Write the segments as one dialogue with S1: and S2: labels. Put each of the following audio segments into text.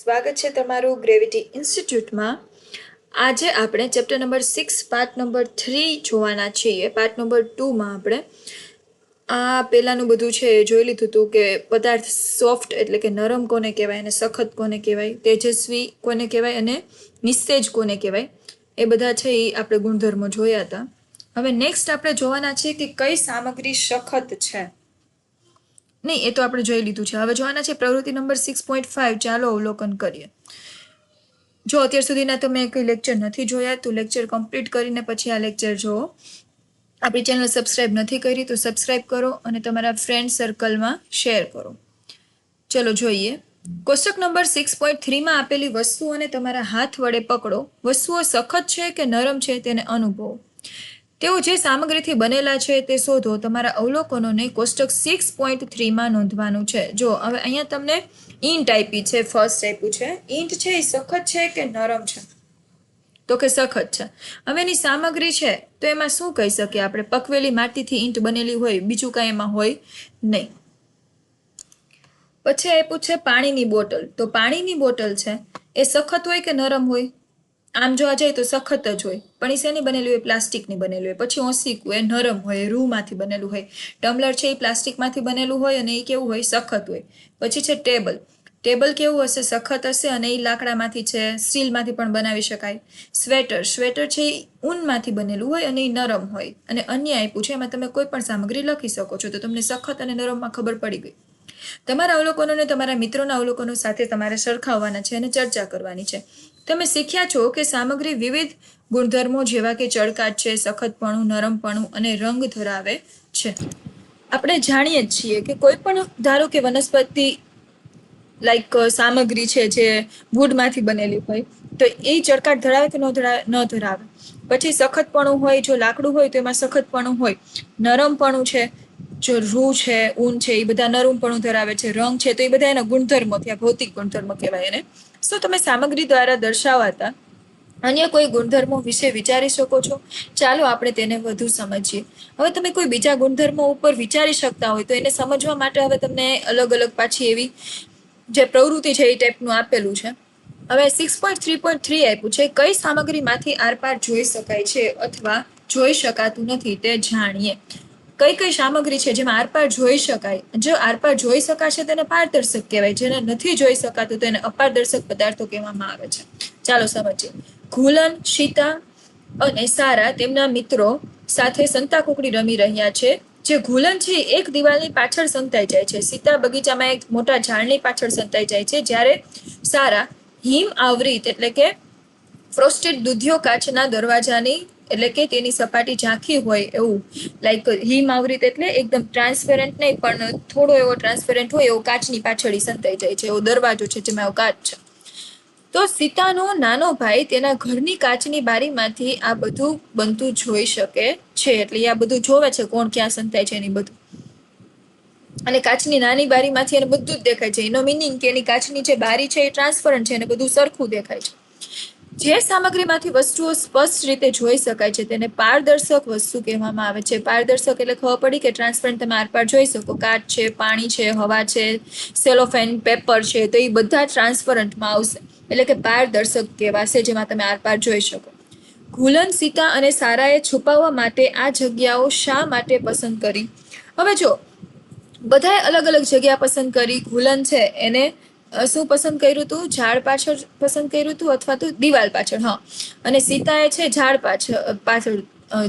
S1: સ્વાગત છે તમારું ગ્રેવિટી ઇન્સ્ટિટ્યૂટમાં। આજે આપણે ચેપ્ટર નંબર 6 પાર્ટ નંબર 3 જોવાના છીએ। પાર્ટ નંબર 2 માં આપણે આ પહેલાનું બધું છે એ જોઈ લીધું હતું કે પદાર્થ સોફ્ટ એટલે કે નરમ કોને કહેવાય અને સખત કોને કહેવાય, તેજસ્વી કોને કહેવાય અને નિસ્તેજ કોને કહેવાય, એ બધા છે એ આપણે ગુણધર્મો જોયા હતા। હવે નેક્સ્ટ આપણે જોવાના છે કે કઈ સામગ્રી સખત છે। નહીં, એ તો આપણે જોઈ લીધું છે। હવે જોવાના છે પ્રવૃત્તિ નંબર 6.5। ચાલો અવલોકન કરીએ। જો અત્યાર સુધીના તમે કોઈ લેક્ચર નથી જોયા તો લેક્ચર કમ્પ્લીટ કરીને પછી આ લેક્ચર જુઓ। આપણી ચેનલ સબસ્ક્રાઇબ નથી કરી તો સબસ્ક્રાઇબ કરો અને તમારા ફ્રેન્ડ સર્કલમાં શેર કરો। ચલો જોઈએ। કોષ્ટક નંબર 6.3 માં આપેલી વસ્તુઓને તમારા હાથ વડે પકડો। વસ્તુઓ સખત છે કે નરમ છે તેને અનુભવો। તેઓ જે સામગ્રીથી બનેલા છે તે શોધો। તમારા અવલોકનોને કોષ્ટક 6.3 માં નોંધવાનું છે। જો હવે અહીંયા તમને ઈંટ આપી છે, ફર્સ્ટ આપ્યું છે। ઈંટ છે એ સખત છે કે નરમ છે? તો કે સખત છે। હવે એની સામગ્રી છે તો એમાં શું કહી શકીએ આપણે? પકવેલી માટીથી ઈંટ બનેલી હોય, બીજું કાંઈ એમાં હોય નહીં। પછી આપ્યું છે પાણીની બોટલ। તો પાણીની બોટલ છે એ સખત હોય કે નરમ હોય? આમ જોવા જાય તો સખત જ હોય, પણ એ શેની બનેલી હોય? પ્લાસ્ટિકની બનેલી હોય। પછી ઓસીકું એ નરમ હોય, રૂમાંથી બનેલું હોય। ટમ્બલર છે એ પ્લાસ્ટિકમાંથી બનેલું હોય અને એ કેવું હોય? સખત હોય। પછી છે ટેબલ। ટેબલ કેવું હશે? સખત હશે અને એ લાકડામાંથી છે, સ્ટીલમાંથી પણ બનાવી શકાય। સ્વેટર છે એ ઊનમાંથી બનેલું હોય અને એ નરમ હોય। અને અન્ય આપ્યું છે એમાં તમે કોઈ પણ સામગ્રી લખી શકો છો, તો તમને સખત અને નરમમાં ખબર પડી ગઈ। તમારા અવલોકનોને તમારા મિત્રોના અવલોકનો સાથે તમારે સરખાવવાના છે અને ચર્ચા કરવાની છે। તમે શીખ્યા છો કે સામગ્રી વિવિધ ગુણધર્મો જેવા કે ચળકાટ છે, સખતપણું, નરમપણું અને રંગ ધરાવે છે। આપણે જાણીએ જ છીએ કે કોઈ પણ ધારો કે વનસ્પતિ લાઈક સામગ્રી છે જે વુડમાંથી બનેલી હોય તો એ ચળકાટ ધરાવે કે ન ધરાવે? પછી સખતપણું હોય, જો લાકડું હોય તો એમાં સખતપણું હોય। નરમપણું છે, જો રૂ છે, ઊન છે, એ બધા નરમપણું ધરાવે છે। રંગ છે તો એ બધા એના ગુણધર્મો થયા, ભૌતિક ગુણધર્મો કહેવાય એને। શું તમે સામગ્રી દ્વારા દર્શાવાતા અન્ય કોઈ ગુણધર્મો વિશે વિચારી શકો છો? ચાલો આપણે તેને વધુ સમજીએ। હવે તમે કોઈ બીજા ગુણધર્મો ઉપર વિચારી શકતા હોય તો એને સમજવા માટે હવે તમને અલગ અલગ પાછી એવી જે પ્રવૃત્તિ છે એ ટાઈપનું આપેલું છે। હવે 6.3.3 આપ્યું છે કઈ સામગ્રીમાંથી આરપાર જોઈ શકાય છે અથવા જોઈ શકાતું નથી તે જાણીએ। કઈ કઈ સામગ્રી છે જેમાં આરપાર જોઈ શકાય? જો આરપાર જોઈ શકાશે તેને પારદર્શક કહેવાય, જેને નથી જોઈ શકાતું તેને અપારદર્શક પદાર્થો કહેવામાં આવે છે। ચાલો સમજીએ। ઘુલન, સીતા અને સારા તેમના મિત્રો સાથે સંતાકુકડી રમી રહ્યા છે। જે ઘુલન છે એક દિવાલની પાછળ સંતાઈ જાય છે, સીતા બગીચામાં એક મોટા ઝાડની પાછળ સંતાઈ જાય છે, જ્યારે સારા હિમ આવૃત એટલે કે ફ્રોસ્ટેડ દૂધિયો કાચના દરવાજાની એટલે કે તેની સપાટી ઝાંખી હોય એવું, લાઈક હિમ આવૃત એટલે એકદમ ટ્રાન્સપેરન્ટ નહીં પણ થોડો એવો ટ્રાન્સપેરન્ટ હોય એવો કાચની પાછળ સંતાઈ જાય છે, એવો દરવાજો છે જેમાં એવો કાચ છે। તો સીતાનો નાનો ભાઈ તેના ઘરની કાચની બારીમાંથી આ બધું બનતું જોઈ શકે છે। એટલે આ બધું જોવે છે કોણ ક્યાં સંતાય છે એની બધું, અને કાચની નાની બારીમાંથી એને બધું જ દેખાય છે। એનો મિનિંગ કે એની કાચની જે બારી છે એ ટ્રાન્સપરન્ટ છે અને બધું સરખું દેખાય છે। જે સામગ્રીમાંથી વસ્તુઓ સ્પષ્ટ રીતે જોઈ શકાય છે તેને પારદર્શક વસ્તુ કહેવામાં આવે છે। પારદર્શક એટલે ખબર પડી કે ટ્રાન્સપરન્ટ તમે આરપાર જોઈ શકો, કાચ છે, પાણી છે, હવા છે, સેલોફેન પેપર છે, તો એ બધા ટ્રાન્સપરન્ટમાં આવશે એટલે કે પારદર્શક કહેવાશે, જેમાં તમે આરપાર જોઈ શકો। ઘુલન, સીતા અને સારાએ છુપાવવા માટે આ જગ્યાઓ શા માટે પસંદ કરી? હવે જો બધાએ અલગ અલગ જગ્યા પસંદ કરી। ઘુલન છે એને શું પસંદ કર્યું હતું? ઝાડ પાછળ પસંદ કર્યું હતું અથવા તો દિવાલ પાછળ, હા। અને સીતાએ છે ઝાડ પાછળ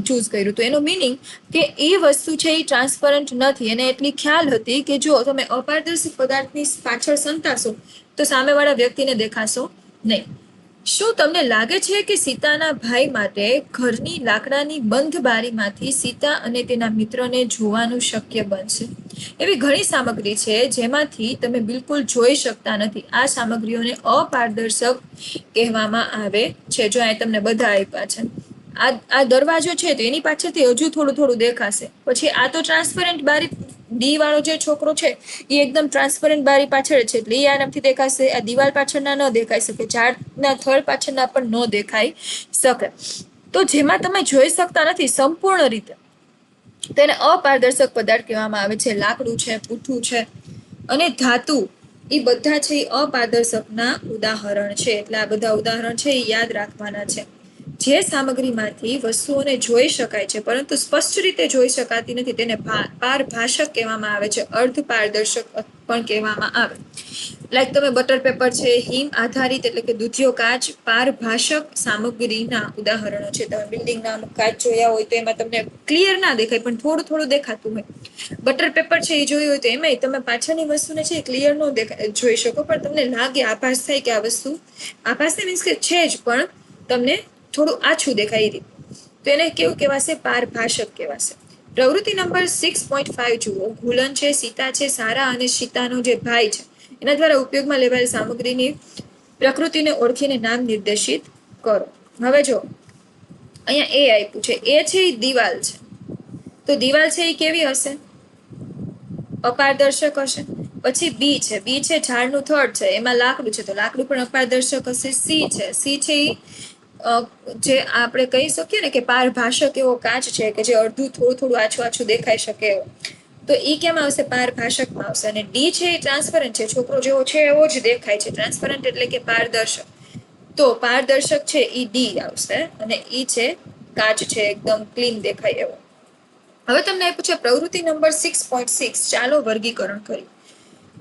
S1: ચૂઝ કર્યું હતું। એનું મિનિંગ કે એ વસ્તુ છે એ ટ્રાન્સપરન્ટ નથી, એને એટલી ખ્યાલ હતી કે જો તમે અપારદર્શક પદાર્થની પાછળ સંતાશો તો સામેવાળા વ્યક્તિને દેખાશો નહીં। શું તમને લાગે છે કે સીતાના ભાઈ માટે ઘરની લાકડાની બંધ બારીમાંથી સીતા અને તેના મિત્રને જોવાનું શક્ય બનશે? એવી ઘણી સામગ્રી છે જેમાંથી તમે બિલકુલ જોઈ શકતા નથી। આ સામગ્રીઓને અપારદર્શક કહેવામાં આવે છે। જો અહીં તમને બધા આપ્યા છે। આ દરવાજો છે તો એની પાછળથી હજુ થોડું થોડું દેખાશે। પછી આ તો ટ્રાન્સપરન્ટ બારી, ડી વાળો જે છોકરો છે એ એકદમ ટ્રાન્સપરન્ટ બારી પાછળ છે એટલે એ આરામથી દેખાશે। આ દિવાલ પાછળના ન દેખાઈ શકે, ઝાડના થડ પાછળના પણ ન દેખાઈ શકે। તો જેમાં તમે જોઈ શકતા નથી સંપૂર્ણ રીતે તેને અપારદર્શક પદાર્થ કહેવામાં આવે છે। લાકડું છે, પૂઠું છે અને ધાતુ એ બધા છે એ અપારદર્શકના ઉદાહરણ છે. એટલે આ બધા ઉદાહરણ છે એ યાદ રાખવાના છે. જે સામગ્રીમાંથી વસ્તુઓને જોઈ શકાય છે પરંતુ સ્પષ્ટ રીતે જોઈ શકાતી નથી તેને પારભાષક કહેવામાં આવે છે, અર્ધ પારદર્શક પણ કહેવામાં આવે. લાઈક તમે બટર પેપર છે, હિમ આધારિત એટલે કે દૂધિયો કાચ પારભાષક સામગ્રીના ઉદાહરણો છે. તમે બિલ્ડિંગના કાચ જોયા હોય તો એમાં તમને ક્લિયર ના દેખાય પણ થોડું થોડું દેખાતું હોય. બટર પેપર છે એ જોયું હોય તો એમાંય તમે પાછળની વસ્તુને છે ક્લિયર ન જોઈ શકો પણ તમને લાગે, આભાસ થાય કે આ વસ્તુ, આભાસ મીન્સ કે છે જ પણ તમને થોડું આછું દેખાય રહી, તો એને કેવું કહેવાશે? પારભાષક કહેવાશે. પ્રવૃત્તિ નંબર 6.5 જુઓ. ઘુલન છે, સીતા છે, સારા અને સીતાનો જે ભાઈ છે એના દ્વારા ઉપયોગમાં લેવાયેલ સામગ્રીની પ્રકૃતિને ઓળખીને નામ નિર્દેશિત કરો. હવે જો અહીંયા એ આપ્યું છે, એ છે એ દિવાલ છે, તો દિવાલ છે એ કેવી હશે? અપારદર્શક હશે. પછી બી છે, બી છે ઝાડનું થડ છે, એમાં લાકડું છે તો લાકડું પણ અપારદર્શક હશે. સી છે, સી છે જે આપણે કહી શકીએ ને કે પારભાષક એવો કાચ છે કે જે અડધું થોડું થોડું આછું આછું દેખાઈ શકે એવો, તો ઈ કેમ આવશે? પારભાષકમાં આવશે. અને ડી છે એ ટ્રાન્સપરન્ટ છે, છોકરો જેવો છે એવો જ દેખાય છે. ટ્રાન્સપરન્ટ એટલે કે પારદર્શક, તો પારદર્શક છે ઈ ડી આવશે. અને ઈ છે કાચ છે, એકદમ ક્લીન દેખાય એવો. હવે તમને આપ્યું છે પ્રવૃત્તિ નંબર 6.6. ચાલો વર્ગીકરણ કરી.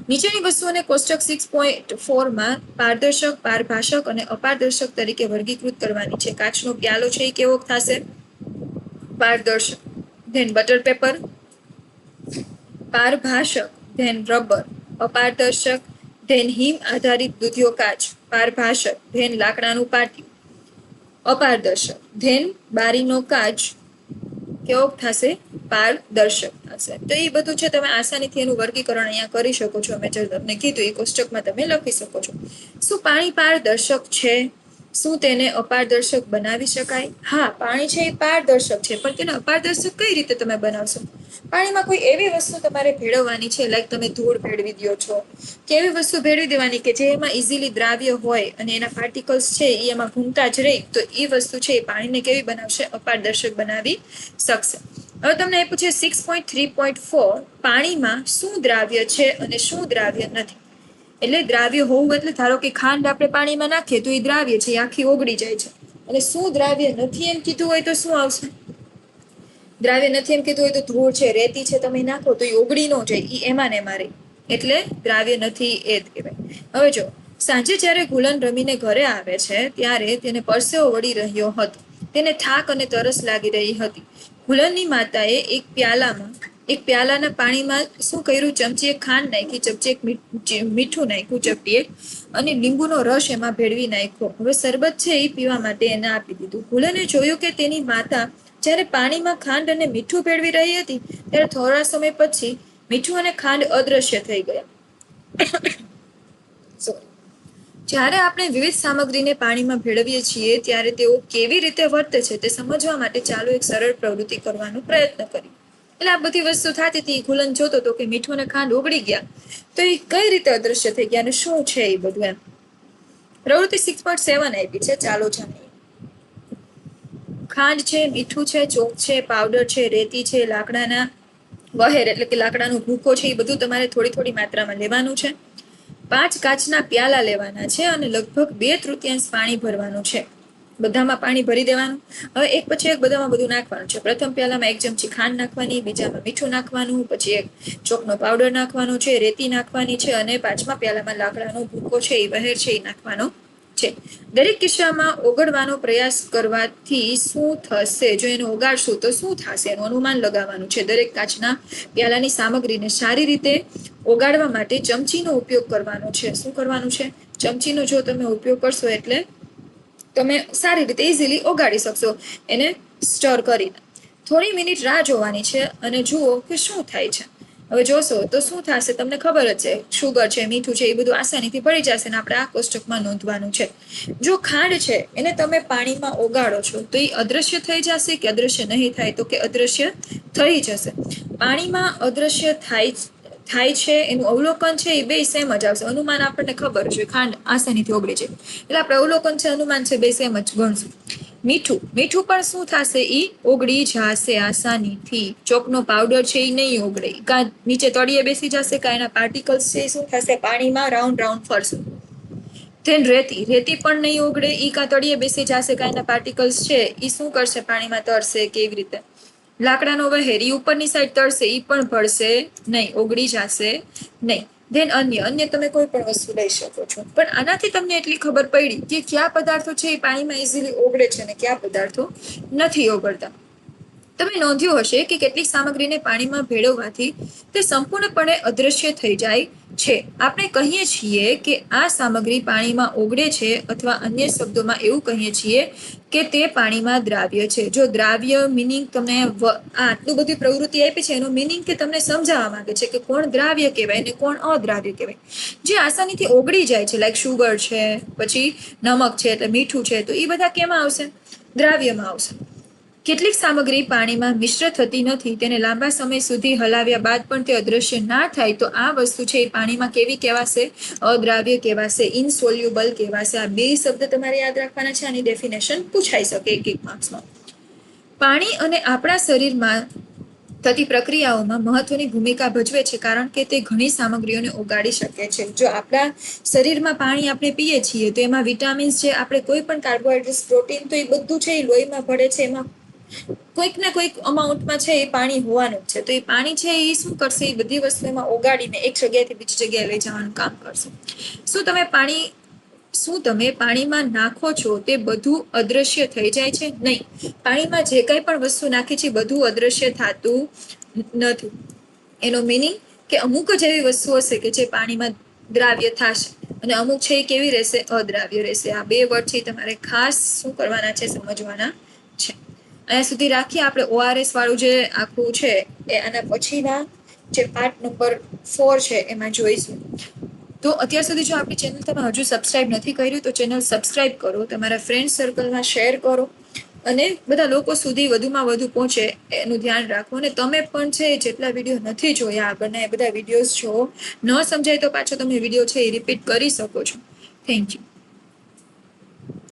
S1: નીચેની વસ્તુઓને કોષ્ટક 6.4 માં પારદર્શક, પારભાષક અને અપારદર્શક તરીકે વર્ગીકૃત કરવાની છે. કાચનો પ્યાલો છે એ કેવો થશે? પારદર્શક. ધેન બટર પેપર પારભાષક. ધેન રબર અપારદર્શક. ધેન હિમ આધારિત દૂધિયો કાચ પારભાષક. ધેન લાકડાનું પાટિયું અપારદર્શક. ધેન બારીનો કાચ કેવો થશે? પારદર્શક થશે. તો એ બધું છે તમે આસાનીથી એનું વર્ગીકરણ અહીંયા કરી શકો છો. મેં જે તમને કીધું એ કોષ્ટકમાં તમે લખી શકો છો. શું પાણી પારદર્શક છે? શું તેને અપારદર્શક બનાવી શકાય? હા, પાણી છે એ પારદર્શક છે, પણ તેને અપારદર્શક કઈ રીતે તમે બનાવશો? પાણીમાં કોઈ એવી વસ્તુ તમારે ભેળવવાની છે, લાઈક તમે ધૂળ ભેળવી દો છો કે એવી વસ્તુ ભેળવી દેવાની કે જે એમાં ઇઝીલી દ્રાવ્ય હોય અને એના પાર્ટિકલ્સ છે એ એમાં ઘૂમતા જ રહે, તો એ વસ્તુ છે એ પાણીને કેવી બનાવશે? અપારદર્શક બનાવી શકશે. હવે તમને આપ્યું છે 6.3.4. પાણીમાં શું દ્રાવ્ય છે અને શું દ્રાવ્ય નથી? એટલે દ્રાવ્ય હોવું એટલે ધારો કે ખાંડ આપણે પાણીમાં નાખીએ તો એ દ્રાવ્ય છે, એ આખી ઓગળી જાય છે. અને શું દ્રાવ્ય નથી એમ કીધું હોય તો શું આવશે? દ્રાવ્ય નથી એમ કીધું હોય તો ધૂળ છે, રેતી છે, તમે નાખો તો એ ઓગળી ન જાય, એ એમાં ને એમાં રહે, એટલે દ્રાવ્ય નથી એ જ કહેવાય. હવે જો સાંજે જ્યારે ગુલન રમીને ઘરે આવે છે ત્યારે તેને પરસેવો વળી રહ્યો હતો. તેને થાક અને તરસ લાગી રહી હતી. ગુલનની માતાએ એક પ્યાલાના પાણીમાં શું કર્યું? ચમચી એક ખાંડ નાખી, ચમચી એક મીઠું નાખ્યું, ચપટી એક, અને લીંબુનો રસ એમાં ભેળવી નાખ્યો. હવે શરબત છે એ પીવા માટે એને આપી દીધું. ગુલને જોયું કે તેની માતા જ્યારે પાણીમાં ખાંડ અને મીઠું ભેળવી રહી હતી ત્યારે થોડા સમય પછી મીઠું અને ખાંડ અદ્રશ્ય થઈ ગયા. જ્યારે આપણે વિવિધ સામગ્રીને પાણીમાં ભેળવીએ છીએ ત્યારે તેઓ કેવી રીતે વર્તે છે તે સમજવા માટે ચાલો એક સરળ પ્રવૃત્તિ કરવાનો પ્રયત્ન કરીએ. એટલે આ બધી વસ્તુ થતી હતી. ગુલન જોતો હતો કે મીઠું અને ખાંડ ઓગળી ગયા, તો એ કઈ રીતે અદ્રશ્ય થઈ ગયા અને શું છે એ બધું એમ. પ્રવૃત્તિ 6.7 આપી છે, ચાલો જાણીએ. ખાંડ છે, મીઠું છે, ચોક છે, પાવડર છે, રેતી છે, લાકડાના વહેર એટલે કે લાકડાનો ભૂકો છે, એ બધું તમારે થોડી થોડી માત્રામાં લેવાનું છે. 5 કાચના પ્યાલા લેવાના છે અને લગભગ 2/3 પાણી ભરવાનું છે. બધામાં પાણી ભરી દેવાનું. હવે એક પછી એક બધામાં બધું નાખવાનું છે. પ્રથમ પ્યાલામાં 1 ચમચી ખાંડ નાખવાની, બીજામાં મીઠું નાખવાનું, પછી એક ચોકનો પાવડર નાખવાનો છે, રેતી નાખવાની છે, અને 5મા પ્યાલામાં લાકડાનો ભૂકો છે એ વહેર છે એ નાખવાનો છે. દરેક કિસ્સામાં ઓગળવાનો પ્રયાસ કરવાથી શું થશે? જો એને ઓગાળશું તો શું થશે એનું અનુમાન લગાવવાનું છે. દરેક કાચના પ્યાલાની સામગ્રીને સારી રીતે ઓગાળવા માટે ચમચીનો ઉપયોગ કરવાનો છે. શું કરવાનું છે? ચમચીનો જો તમે ઉપયોગ કરશો એટલે તમે સારી રીતે ઇઝીલી ઓગાળી શકશો એને સ્ટર કરીને. થોડી મિનિટ રાહ જોવાની છે અને જુઓ કે શું થાય છે. હવે જોશો તો શું થશે તમને ખબર જ છે. શુગર છે, મીઠું છે, એ બધું આસાનીથી ભળી જશે ને આપણે આ કોષ્ટકમાં નોંધવાનું છે. જો ખાંડ છે એને તમે પાણીમાં ઓગાળો છો તો એ અદ્રશ્ય થઈ જશે કે અદ્રશ્ય નહીં થાય? તો કે અદ્રશ્ય થઈ જશે. પાણીમાં અદ્રશ્ય થાય છે એનું અવલોકન છે એ બે સેમ જ આવશે. અનુમાન આપણને ખબર છે ખાંડ આસાનીથી ઓગળી જાય એટલે આપણે અવલોકન છે, અનુમાન છે, બે સેમ જ ગણશું. મીઠું પણ શું થશે? ઈ ઓગળી જશે આસાનીથી. ચોકનો પાવડર છે એ નહીં ઓગળે, કાં નીચે તળિયે બેસી જશે, કાં એના પાર્ટિકલ્સ છે એ શું થશે? પાણીમાં રાઉન્ડ રાઉન્ડ ફરશે. ધેન રેતી પણ નહીં ઓગળે, ઈ કાં તળિયે બેસી જશે, કાં એના પાર્ટિકલ્સ છે એ શું કરશે? પાણીમાં તરશે. કેવી રીતે? લાકડાનો વહેર, ઈ ઉપરની સાઈડ તરશે, ઈ પણ ભળશે નહીં, ઓગળી જશે નહીં. ધેન અન્ય તમે કોઈ પણ વસ્તુ લઈ શકો છો. પણ આનાથી તમને એટલી ખબર પડી કે કયા પદાર્થો છે એ પાણીમાં ઇઝીલી ઓગળે છે અને કયા પદાર્થો નથી ઓગળતા. તમે નોંધ્યું હશે કે કેટલીક સામગ્રીને પાણીમાં ભેળવવાથી તે સંપૂર્ણપણે અદૃશ્ય થઈ જાય છે. આપણે કહીએ છીએ કે આ સામગ્રી પાણીમાં ઓગળે છે, અથવા અન્ય શબ્દોમાં એવું કહીએ છીએ કે તે પાણીમાં દ્રાવ્ય છે. જો દ્રાવ્ય મિનિંગ તમને આટલું બધી પ્રવૃત્તિ આપી છે, એનો મિનિંગ કે તમને સમજાવવા માંગે છે કે કોણ દ્રાવ્ય કહેવાય અને કોણ અદ્રાવ્ય કહેવાય. જે આસાનીથી ઓગળી જાય છે, લાઈક શુગર છે, પછી નમક છે એટલે મીઠું છે, તો એ બધા કેમાં આવશે? દ્રાવ્યમાં આવશે. કેટલીક સામગ્રી પાણીમાં મિશ્ર થતી નથી, તેને લાંબા સમય સુધી હલાવ્યા બાદ પણ તે અદૃશ્ય ના થાય, તો આ વસ્તુ છે એ પાણીમાં કેવી કહેવાશે? અદ્રાવ્ય કહેવાશે, ઇનસોલ્યુબલ કહેવાશે. આ બે શબ્દ તમારે યાદ રાખવાના છે. આની ડેફિનેશન પૂછાઈ શકે એક માર્ક્સમાં. પાણી અને આપણા શરીરમાં થતી પ્રક્રિયાઓમાં મહત્વની ભૂમિકા ભજવે છે, કારણ કે તે ઘણી સામગ્રીઓને ઓગાળી શકે છે. જો આપણા શરીરમાં પાણી આપણે પીએ છીએ તો એમાં વિટામિન્સ છે, આપણે કોઈ પણ કાર્બોહાઈડ્રેટ્સ, પ્રોટીન, તો એ બધું છે એ લોહીમાં ભળે છે. એમાં કોઈક ને કોઈક અમાઉન્ટમાં છે એ પાણી હોવાનું જ છે. તો એ પાણી છે એ શું કરશે? એ બધી વસ્તુ એમાં ઓગાળીને એક જગ્યાએથી બીજી જગ્યાએ લઈ જવાનું કામ કરશે. શું તમે પાણીમાં નાખો છો તે બધું અદૃશ્ય થઈ જાય છે? નહીં. પાણીમાં જે કંઈ પણ વસ્તુ નાખી છે બધું અદૃશ્ય થતું નથી. એનો મિનિંગ કે અમુક જ એવી વસ્તુ હશે કે જે પાણીમાં દ્રાવ્ય થશે અને અમુક છે એ કેવી રહેશે? અદ્રાવ્ય રહેશે. આ બે વર્ડ છે તમારે ખાસ શું કરવાના છે? સમજવાના છે. અહીંયા સુધી રાખીએ. આપણે ORS વાળું જે આખું છે એ આના પછીના જે પાર્ટ નંબર 4 છે એમાં જોઈશું. તો અત્યાર સુધી જો આપણી ચેનલ તમે હજુ સબસ્ક્રાઇબ નથી કર્યું તો ચેનલ સબસ્ક્રાઇબ કરો, તમારા ફ્રેન્ડ સર્કલમાં શેર કરો અને બધા લોકો સુધી વધુમાં વધુ પહોંચે એનું ધ્યાન રાખો. અને તમે પણ છે જેટલા વિડીયો નથી જોયા આગળના એ બધા વિડીયોઝ જો ન સમજાય તો પાછો તમે વિડીયો છે એ રિપીટ કરી શકો છો. Thank you.